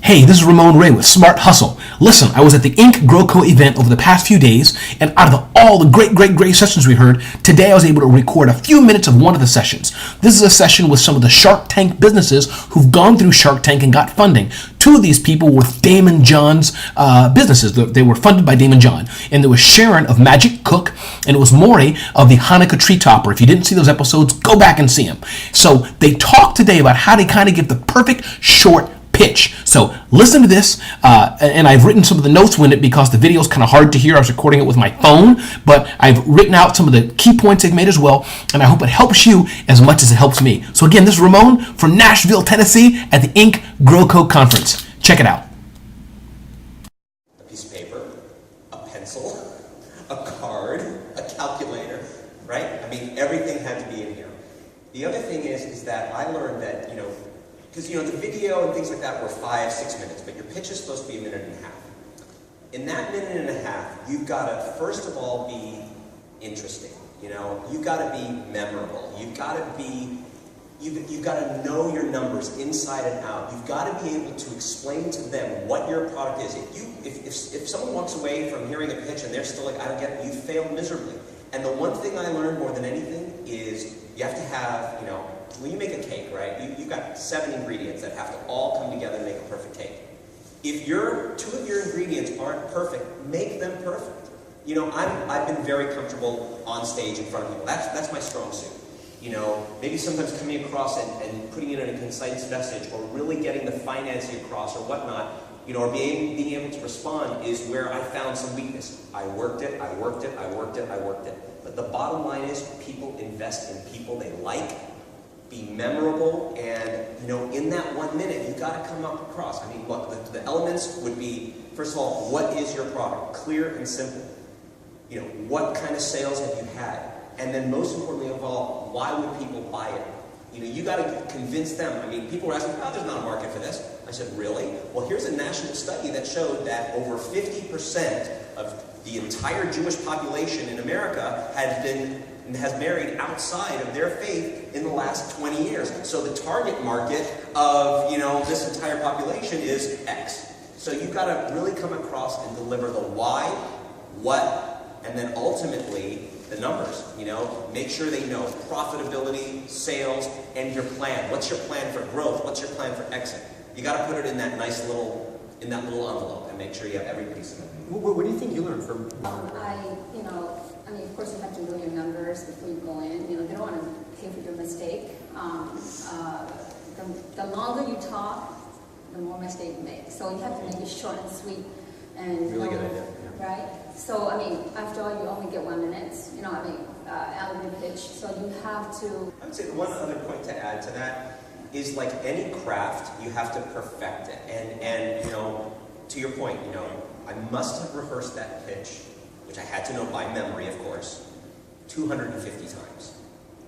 Hey, this is Ramon Ray with Smart Hustle. Listen, I was at the Inc. GrowCo event over the past few days, and out of all the great sessions we heard, today I was able to record a few minutes of one of the sessions. This is a session with some of the Shark Tank businesses who've gone through Shark Tank and got funding. Two of these people were Damon John's businesses. They were funded by Damon John. And there was Sharon of Magic Cook, and it was Maury of the Hanukkah Tree Topper. If you didn't see those episodes, go back and see them. So they talked today about how to kind of give the perfect short pitch. So listen to this, and I've written some of the notes with it because the video is kind of hard to hear. I was recording it with my phone, but I've written out some of the key points they've made as well, and I hope it helps you as much as it helps me. So again, this is Ramon from Nashville, Tennessee at the Inc. GrowCo Conference. Check it out. A piece of paper, a pencil, a card, a calculator, right? I mean, everything had to be in here. The other thing is that I learned that, because the video and things like that were 5-6 minutes, but your pitch is supposed to be a minute and a half. In that minute and a half, you've got to first of all be interesting. You've got to be memorable. You've got to know your numbers inside and out. You've got to be able to explain to them what your product is. If someone walks away from hearing a pitch and they're still like, I don't get it, you failed miserably. And the one thing I learned more than anything is you have to have, when you make a cake, right, you've got 7 ingredients that have to all come together and make a perfect cake. If 2 of your ingredients aren't perfect, make them perfect. I've been very comfortable on stage in front of people. That's my strong suit. Maybe sometimes coming across and putting it in a concise message or really getting the financing across or whatnot, or being able to respond is where I found some weakness. I worked it. But the bottom line is people invest in people they like. Be memorable, and in that 1 minute, you got to come up across. I mean, look, the elements would be, first of all, what is your product? Clear and simple. What kind of sales have you had? And then most importantly of all, why would people buy it? You got to convince them. I mean, people were asking, there's not a market for this. I said, really? Well, here's a national study that showed that over 50% of the entire Jewish population in America has married outside of their faith in the last 20 years. So the target market of this entire population is X. So you've got to really come across and deliver the why, what, and then ultimately the numbers. Make sure they know profitability, sales, and your plan. What's your plan for growth? What's your plan for exit? You got to put it in that nice little envelope and make sure you have every piece of it. What do you think you learned from? Of course, you have to know your numbers before you go in. They don't want to pay for your mistake. The longer you talk, the more mistake you make. So you have to make it short and sweet. And really good idea. Yeah. Right? So, after all, you only get 1 minute, elevator pitch. So you have to... I would say one other point to add to that is like any craft, you have to perfect it. And to your point, I must have rehearsed that pitch, which I had to know by memory, of course, 250 times.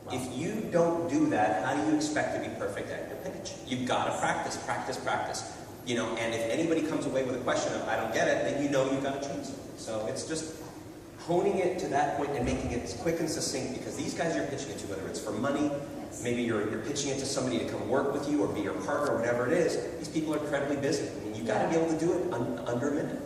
Wow. If you don't do that, how do you expect to be perfect at your pitch? You've got to practice. And if anybody comes away with a question of, I don't get it, then you've got to change something. So it's just honing it to that point and making it quick and succinct, because these guys you're pitching it to, whether it's for money, maybe you're pitching it to somebody to come work with you or be your partner or whatever it is, these people are incredibly busy. You've got to be able to do it under a minute.